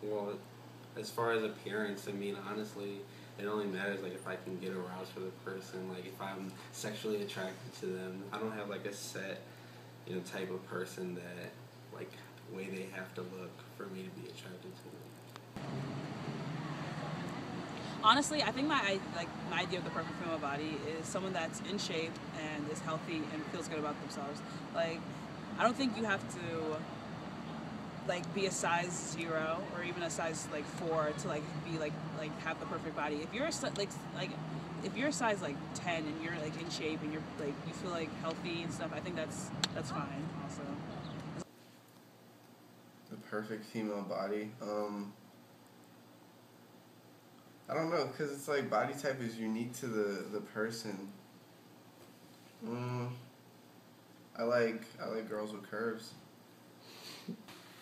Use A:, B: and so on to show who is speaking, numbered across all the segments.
A: Well, as far as appearance, I mean, honestly, it only matters like if I can get aroused for the person, like if I'm sexually attracted to them. I don't have like a set, type of person that like way they have to look for me to be attracted to them.
B: Honestly, I think my idea of the perfect female body is someone that's in shape and is healthy and feels good about themselves. Like, I don't think you have to like be a size 0 or even a size like 4 to like be like have the perfect body. If you're a like if you're a size like 10 and you're like in shape and you're like you feel like healthy and stuff, I think that's fine also.
C: The perfect female body. I don't know, cause it's like body type is unique to the person. Mm, I like girls with curves.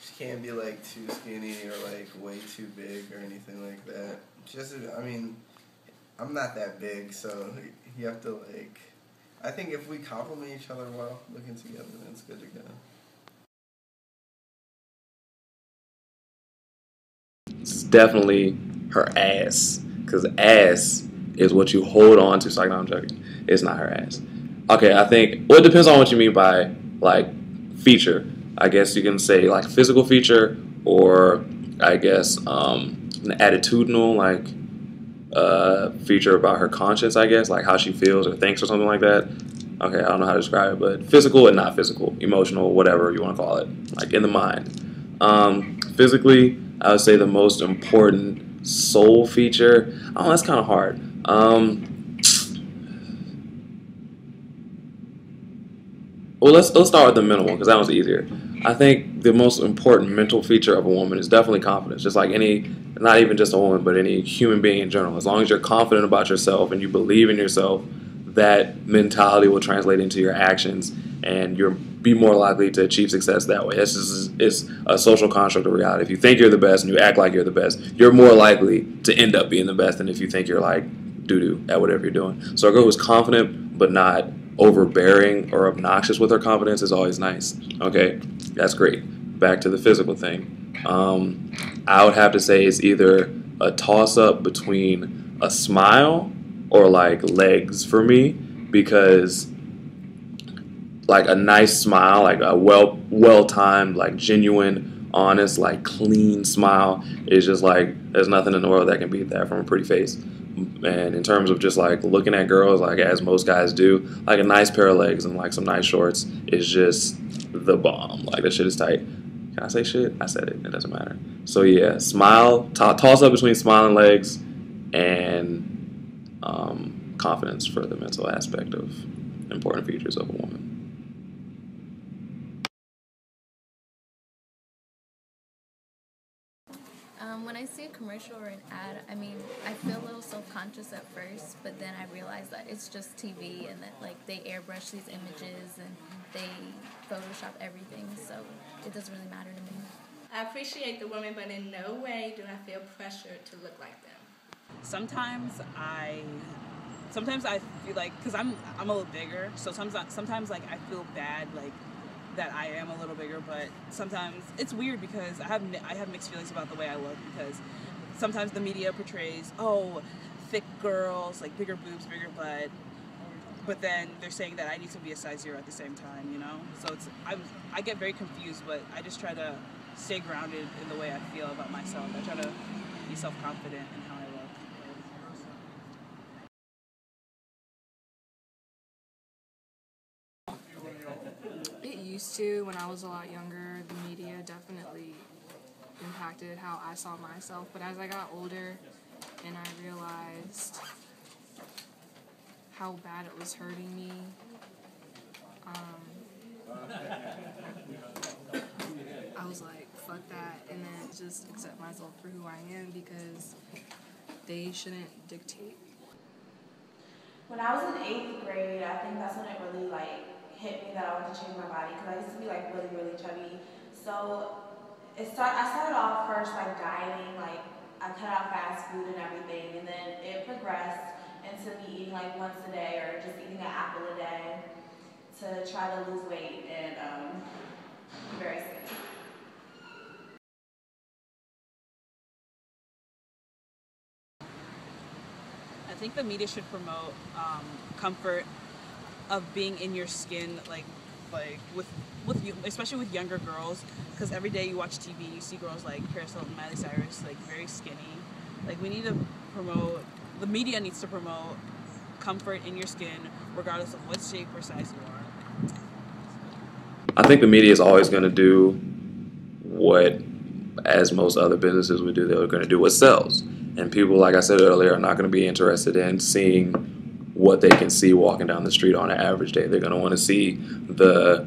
C: She can't be like too skinny or like way too big or anything like that. Just I mean, I'm not that big, so you have to like. I think if we complement each other well, looking together, then it's good to go.
D: It's definitely her ass, because ass is what you hold on to. So like, no, I'm joking. It's not her ass. Okay, I think. Well, it depends on what you mean by like feature. I guess you can say like physical feature, or I guess an attitudinal like feature about her conscience. I guess like how she feels or thinks or something like that. Okay, I don't know how to describe it, but physical and not physical, emotional, whatever you want to call it, like in the mind. Physically, I would say the most important soul feature. Oh, that's kind of hard. Well, let's start with the mental one because that one's easier. I think the most important mental feature of a woman is definitely confidence. Just like any, not even just a woman, but any human being in general. As long as you're confident about yourself and you believe in yourself, that mentality will translate into your actions, and you'll be more likely to achieve success that way. This is it's a social construct of reality. If you think you're the best and you act like you're the best, you're more likely to end up being the best than if you think you're like doo doo at whatever you're doing. So a girl who's confident but not overbearing or obnoxious with her confidence is always nice. Okay, that's great. Back to the physical thing. I would have to say it's either a toss up between a smile or like legs for me, because like a nice smile, like a well timed, like genuine, honest, like clean smile is just like there's nothing in the world that can beat that from a pretty face. And in terms of just like looking at girls, like as most guys do, like a nice pair of legs and like some nice shorts is just the bomb. Like that shit is tight. Can I say shit? I said it. It doesn't matter. So yeah, smile, toss up between smile and legs, and confidence for the mental aspect of important features of a woman.
E: When I see a commercial or an ad, I mean, I feel a little self-conscious at first, but then I realize that it's just TV and that like they airbrush these images and they Photoshop everything, so it doesn't really matter to me.
F: I appreciate the woman, but in no way do I feel pressured to look like them.
B: Sometimes I sometimes I feel like because I'm a little bigger, so sometimes like I feel bad like that I am a little bigger, but sometimes it's weird because I have mixed feelings about the way I look because sometimes the media portrays thick girls like bigger boobs, bigger butt, but then they're saying that I need to be a size 0 at the same time, you know. So I get very confused, but I just try to stay grounded in the way I feel about myself. I try to be self confident in how I look.
G: It used to when I was a lot younger. The media definitely impacted how I saw myself. But as I got older and I realized how bad it was hurting me, I was like, fuck that. And then just accept myself for who I am because they shouldn't dictate.
H: When I was in eighth grade, I think that's when it really like hit me that I wanted to change my body because I used to be like really really chubby. So I started off first like dieting, like I cut out fast food and everything, and then it progressed into me eating like once a day or just eating an apple a day to try to lose weight and be very skinny.
B: think the media should promote comfort of being in your skin, like with you, especially with younger girls, because every day you watch TV, you see girls like Paris Hilton, Miley Cyrus, like very skinny. Like we need to promote. The media needs to promote comfort in your skin, regardless of what shape or size you are.
D: I think the media is always going to do what, as most other businesses would do, they're going to do what sells. And people, like I said earlier, are not going to be interested in seeing what they can see walking down the street on an average day. They're going to want to see the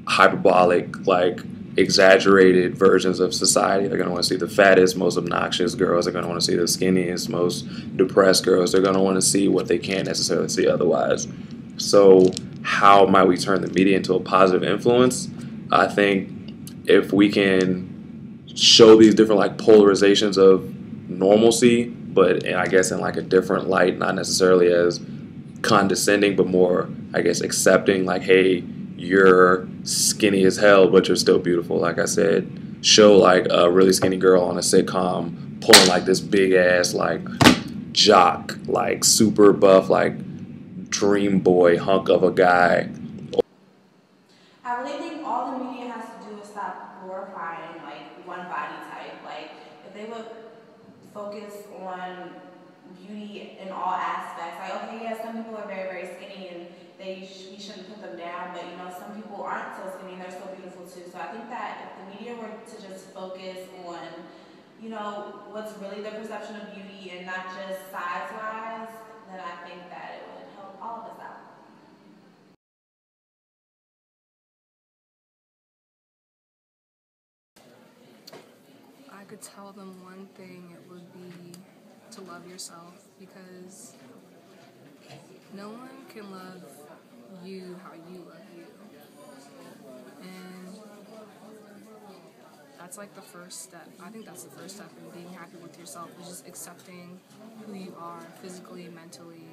D: hyperbolic, like exaggerated versions of society. They're going to want to see the fattest, most obnoxious girls. They're going to want to see the skinniest, most depressed girls. They're going to want to see what they can't necessarily see otherwise. So how might we turn the media into a positive influence? I think if we can show these different like polarizations of normalcy, but I guess in like a different light, not necessarily as condescending, but more, I guess, accepting, like, hey, you're skinny as hell, but you're still beautiful. Like I said, show like a really skinny girl on a sitcom pulling like this big ass, like, jock, like super buff, like dream boy hunk of a guy.
H: I really think all the media has to do is stop glorifying like one body type. Like if they would focus on beauty in all aspects. Like okay, yeah, some people are very very skinny and we shouldn't put them down, but you know some people aren't so skinny and they're so beautiful too. So I think that if the media were to just focus on you know what's really the perception of beauty and not just size wise, then I think that it would help all of us out.
G: I could tell them one thing, it would be to love yourself, because no one can love you how you love you. And that's like the first step. I think that's the first step in being happy with yourself, is just accepting who you are physically, mentally,